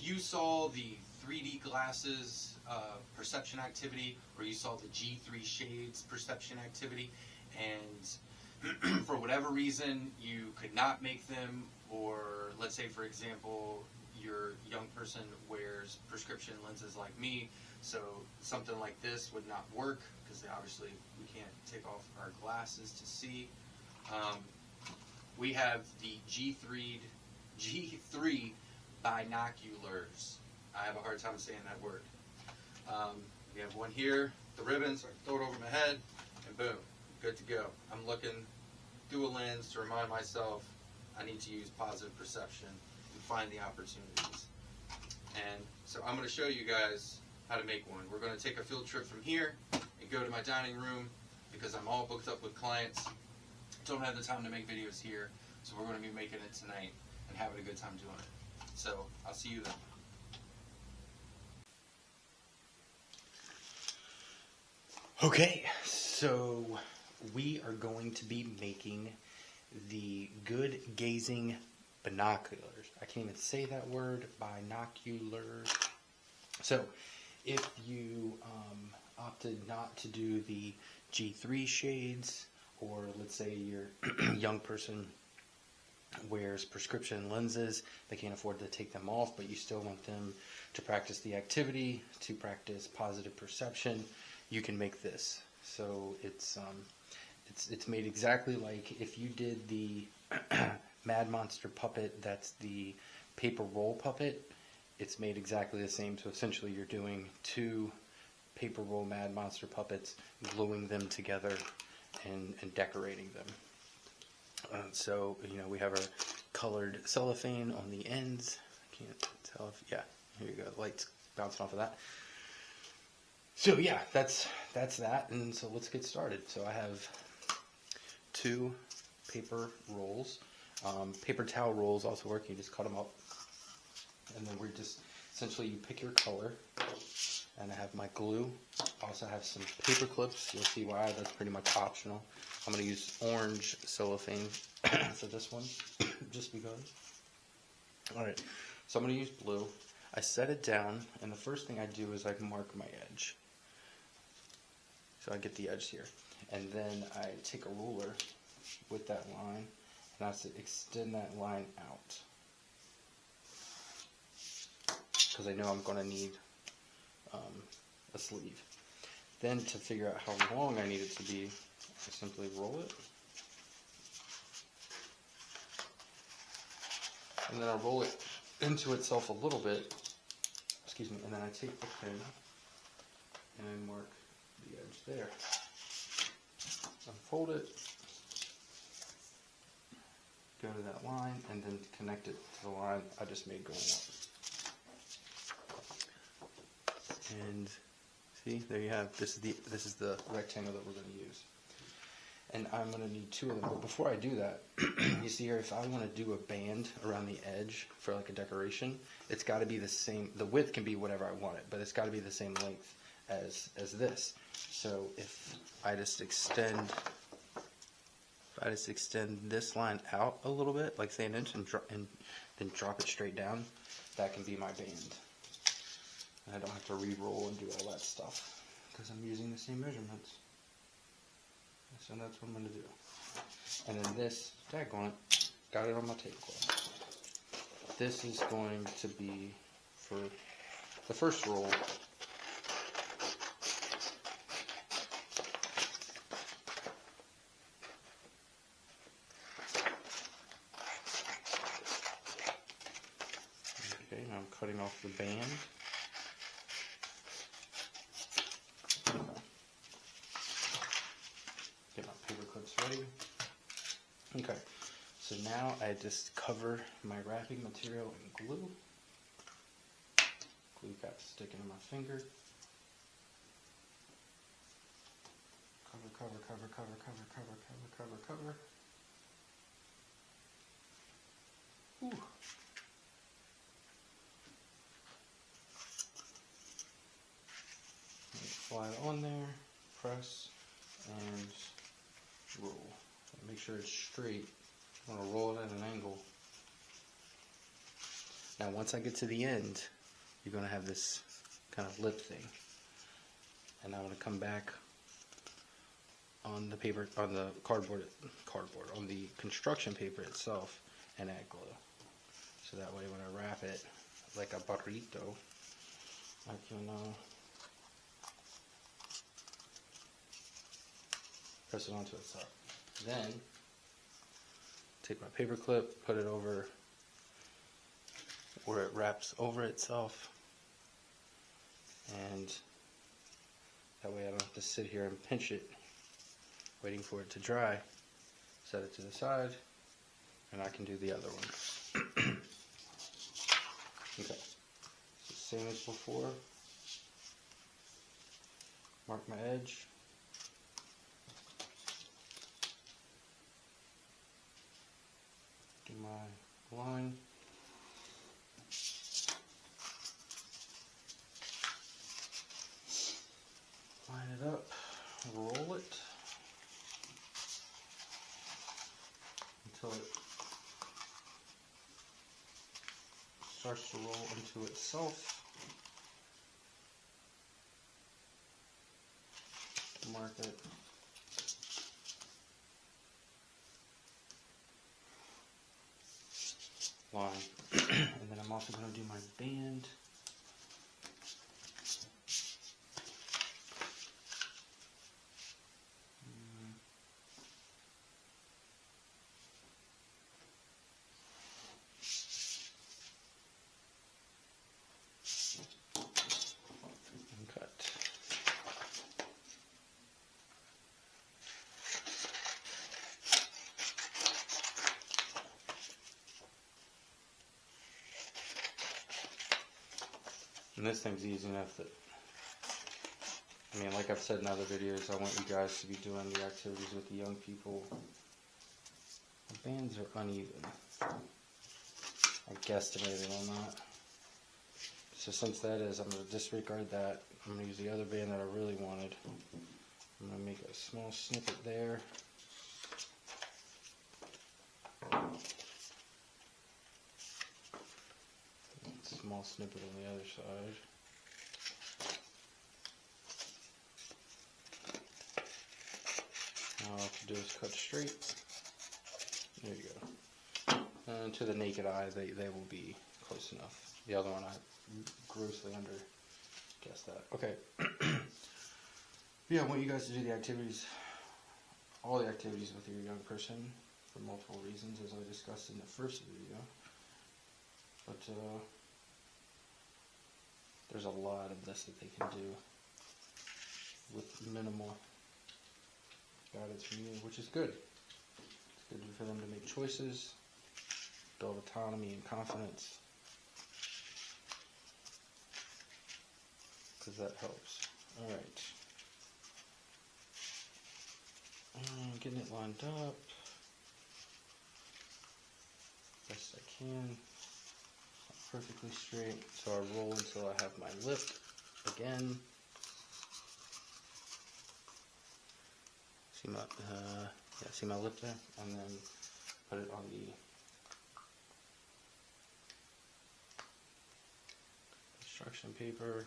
you saw the 3D glasses perception activity, or you saw the G3 shades perception activity, and for whatever reason you could not make them, or let's say for example your young person wears prescription lenses like me, so something like this would not work because obviously we can't take off our glasses to see. We have the G3 binoculars. I have a hard time saying that word. We have one here, the ribbon, so I can throw it over my head, and boom, good to go. I'm looking through a lens to remind myself I need to use positive perception and find the opportunities. And so I'm going to show you guys how to make one. We're going to take a field trip from here and go to my dining room because I'm all booked up with clients. Don't have the time to make videos here, so we're going to be making it tonight and having a good time doing it. So I'll see you then. Okay, so we are going to be making the good gazing binoculars. I can't even say that word, binoculars. So if you opted not to do the G3 shades, or let's say your young person wears prescription lenses, they can't afford to take them off, but you still want them to practice the activity, to practice positive perception, you can make this. So it's made exactly like if you did the Mad Monster puppet, that's the paper roll puppet. It's made exactly the same. So essentially you're doing two paper roll Mad Monster puppets, gluing them together and decorating them. So, you know, we have our colored cellophane on the ends. I can't tell if, yeah, here you go, the light's bouncing off of that. So yeah, that's that, and so let's get started. So I have two paper rolls. Paper towel rolls also work. You just cut them up, and then we're just essentially you pick your color. And I have my glue. Also have some paper clips. You'll see why. That's pretty much optional. I'm going to use orange cellophane for this one, just because. All right. So I'm going to use blue. I set it down, and the first thing I do is I mark my edge. So I get the edge here. And then I take a ruler with that line, and I have to extend that line out. Because I know I'm going to need a sleeve. Then to figure out how long I need it to be, I simply roll it. And then I roll it into itself a little bit, excuse me, and then I take the pin and I mark the edge there. Unfold it, go to that line, and then connect it to the line I just made going up. And see, there you have, this is the rectangle that we're going to use. And I'm going to need two of them, but before I do that, you see here, if I want to do a band around the edge for like a decoration, it's got to be the same, the width can be whatever I want it, but it's got to be the same length as this. So if I just extend this line out a little bit, like say an inch, and then drop it straight down, that can be my band. And I don't have to re-roll and do all that stuff because I'm using the same measurements. So that's what I'm going to do. And then this, daggone it, got it on my tablecloth. This is going to be for the first roll. Okay, now I'm cutting off the band. Get my paper clips ready. Okay, so now I just cover my wrapping material in glue. Glue got sticking in my finger. Cover, cover, cover, cover, cover, cover, cover, cover, cover. Ooh. Slide on there, press, and roll. Make sure it's straight. I'm going to roll it at an angle. Now once I get to the end, you're going to have this kind of lip thing. And I'm going to come back on the paper, on the cardboard, on the construction paper itself, and add glue. So that way when I wrap it like a burrito, I can press it onto itself. Then take my paper clip, put it over where it wraps over itself, and that way I don't have to sit here and pinch it waiting for it to dry. Set it to the side, and I can do the other one. Okay, so same as before. Mark my edge. Do my line. Line it up, roll it until it starts to roll into itself. Mark it. Line. And then I'm also going to do my band. And this thing's easy enough that, I mean, like I've said in other videos, I want you guys to be doing the activities with the young people. The bands are uneven. I guesstimated on that. So since that is, I'm going to disregard that. I'm going to use the other band that I really wanted. I'm going to make a small snippet there. Small snippet on the other side. Now all I have to do is cut straight. There you go. And to the naked eye, they will be close enough. The other one, I grossly under guessed that. Okay. Yeah, I want you guys to do the activities, all the activities with your young person for multiple reasons, as I discussed in the first video. But, there's a lot of this that they can do with minimal guidance from you, which is good. It's good for them to make choices, build autonomy and confidence, because that helps. Alright. Getting it lined up best I can. Perfectly straight, so I roll until I have my lip again. See my lip there, and then put it on the construction paper.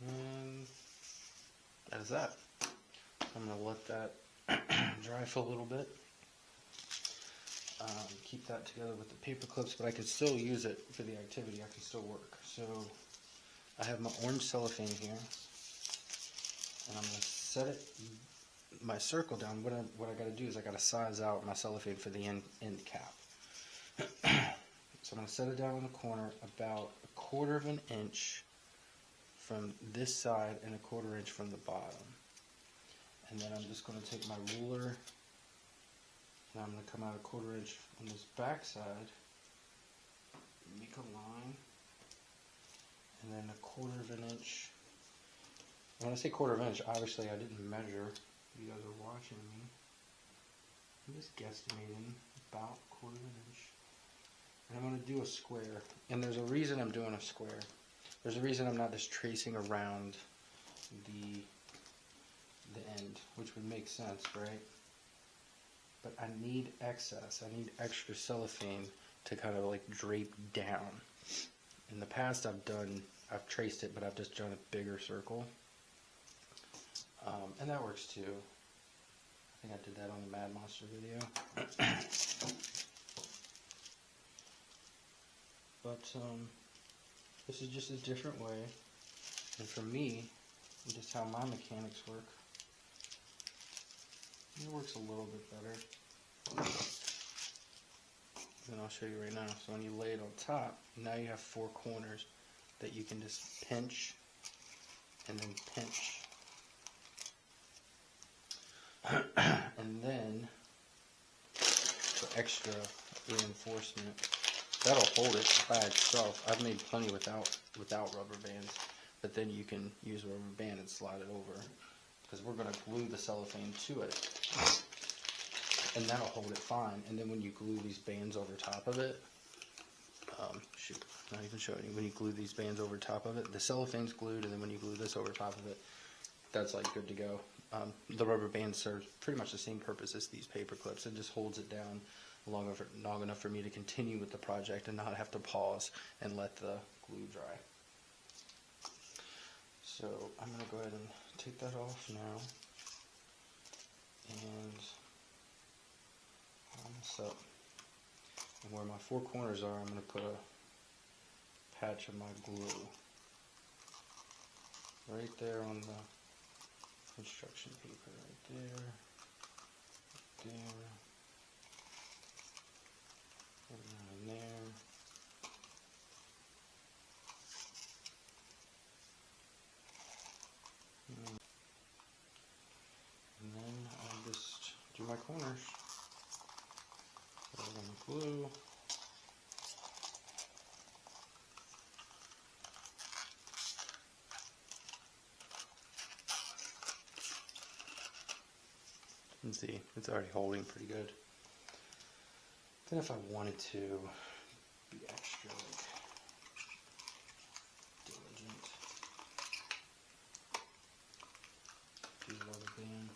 And that is that. I'm going to let that dry for a little bit. Keep that together with the paper clips, but I can still use it for the activity. I can still work. So I have my orange cellophane here, and I'm going to set it, my circle down. What I got to do is I got to size out my cellophane for the end cap. So I'm going to set it down in the corner about 1/4 of an inch from this side and 1/4 inch from the bottom. And then I'm just going to take my ruler and I'm going to come out 1/4 inch on this back side, make a line, and then 1/4 of an inch. When I say 1/4 of an inch, obviously I didn't measure. You guys are watching me. I'm just guesstimating about 1/4 of an inch. And I'm going to do a square. And there's a reason I'm doing a square. There's a reason I'm not just tracing around the end, which would make sense, right? But I need excess. I need extra cellophane to kind of like drape down. In the past I've traced it, but I've just done a bigger circle. And that works too. I think I did that on the Mad Monster video. But this is just a different way. And for me, just how my mechanics work, it works a little bit better. And I'll show you right now. So when you lay it on top, now you have 4 corners that you can just pinch and then pinch. And then for extra reinforcement, that'll hold it by itself. I've made plenty without rubber bands, but then you can use a rubber band and slide it over, because we're going to glue the cellophane to it, and that'll hold it fine. And then when you glue these bands over top of it, not even showing you, when you glue these bands over top of it, the cellophane's glued, and then when you glue this over top of it, that's like good to go. The rubber band serves pretty much the same purpose as these paper clips. It just holds it down long enough for me to continue with the project and not have to pause and let the glue dry. So I'm going to go ahead and take that off now and line this up. And where my 4 corners are, I'm going to put a patch of my glue right there on the construction paper, right there, around there. And then I'll just do my corners. Put it on the glue. And see, it's already holding pretty good. Then if I wanted to be extra diligent, do a rubber band.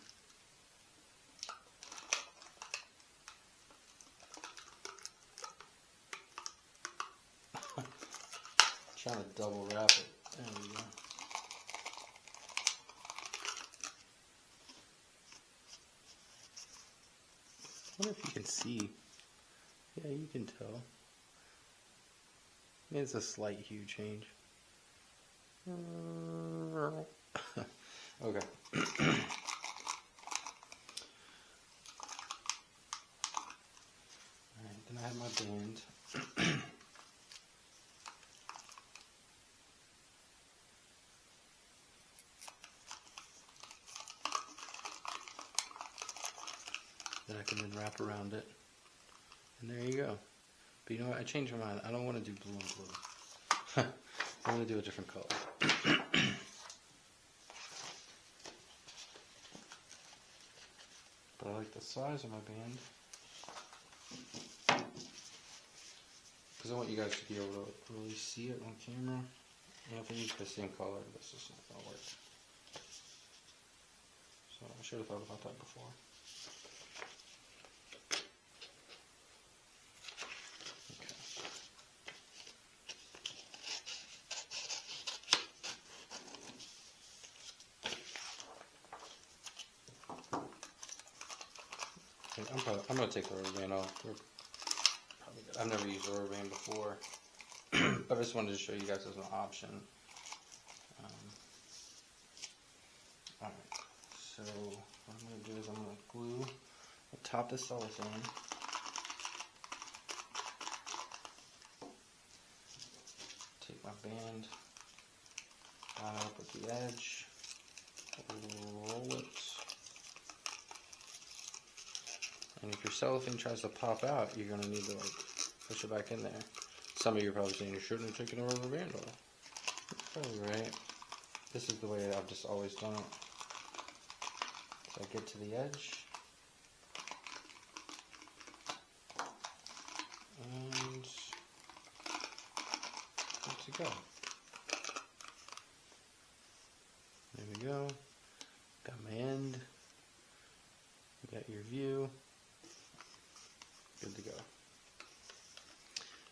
Trying to double wrap it. There we go. I wonder if you can see. Yeah, you can tell. I mean, it's a slight hue change. Okay. Alright, then I have my band. That I can then wrap around it. And there you go. But you know what? I changed my mind. I don't want to do blue and blue. I want to do a different color. But I like the size of my band, because I want you guys to be able to really see it on camera. And if I use the same color, this is not going to work. So I should have thought about that before. I'm going to take the rubber band off. I've never used a rubber band before, but I just wanted to show you guys as an option. Alright, so what I'm going to do is I'm going to glue atop the cellophane. Take my band, line it up with the edge, roll it. And if your cellophane tries to pop out, you're going to need to like push it back in there. Some of you are probably saying you shouldn't have taken a rubber band off. That's probably right. This is the way I've just always done it. So I get to the edge. And go. There we go. Got my end. You got your view. Good to go.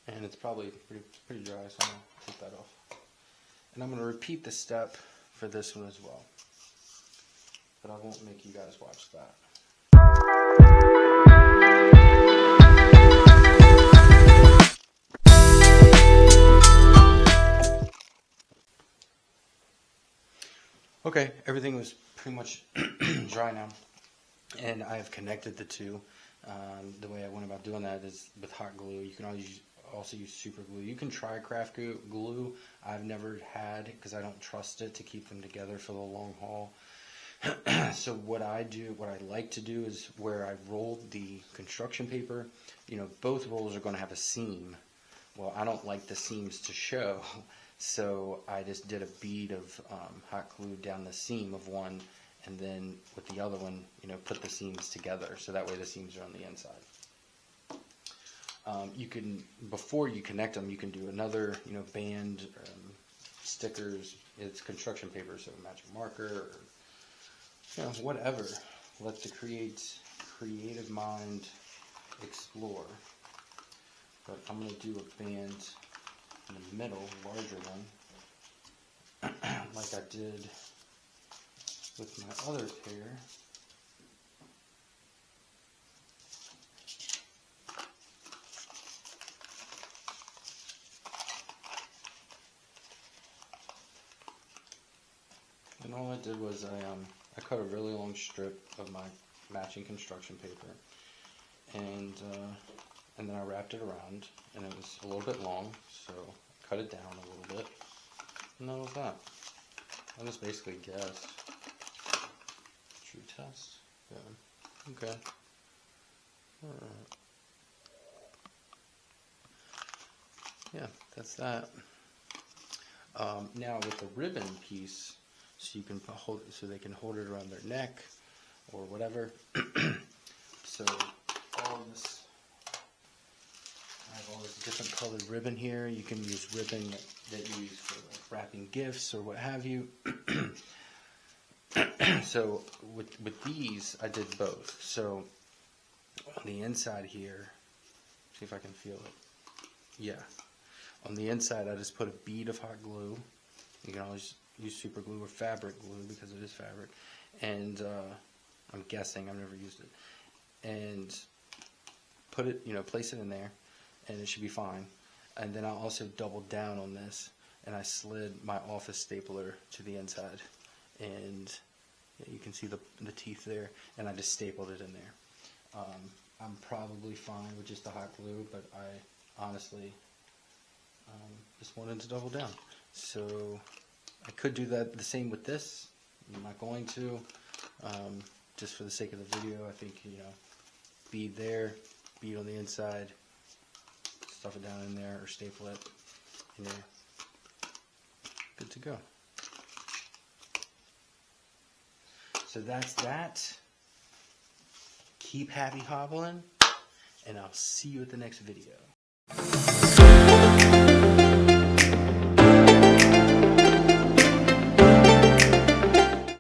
And it's probably pretty dry, so I'm going to take that off. And I'm going to repeat the step for this one as well. But I won't make you guys watch that. Okay, everything was pretty much dry now. And I've connected the two. The way I went about doing that is with hot glue. You can also use super glue. You can try craft glue. I've never had it because I don't trust it to keep them together for the long haul. So what I like to do is where I've rolled the construction paper, both rolls are going to have a seam. Well, I don't like the seams to show, so I just did a bead of hot glue down the seam of one, and then with the other one, put the seams together, so that way the seams are on the inside. You can, before you connect them, you can do another, band, stickers. It's construction paper, so magic marker, or whatever. Let the creative mind explore. But I'm going to do a band in the middle, larger one, like I did with my other pair. And all I did was I cut a really long strip of my matching construction paper, and then I wrapped it around, and it was a little bit long, so I cut it down a little bit, and that was that. I just basically guessed. True test. Yeah. Okay. Alright. Yeah, that's that. Now with the ribbon piece, so you can hold it, so they can hold it around their neck or whatever. So all of this, I have all this different colored ribbon here. You can use ribbon that you use for like wrapping gifts or what have you. So with these, I did both. So on the inside here, see if I can feel it. Yeah. On the inside, I just put a bead of hot glue. You can always use super glue or fabric glue because it is fabric. And I'm guessing, I've never used it. And put it, place it in there, and it should be fine. And then I also doubled down on this, and I slid my office stapler to the inside. And you can see the teeth there, and I just stapled it in there. I'm probably fine with just the hot glue, but I honestly just wanted to double down. So I could do that the same with this. I'm not going to, just for the sake of the video. I think, bead there, bead on the inside, stuff it down in there, or staple it, and you're good to go. So that's that. Keep happy hobbling, and I'll see you at the next video.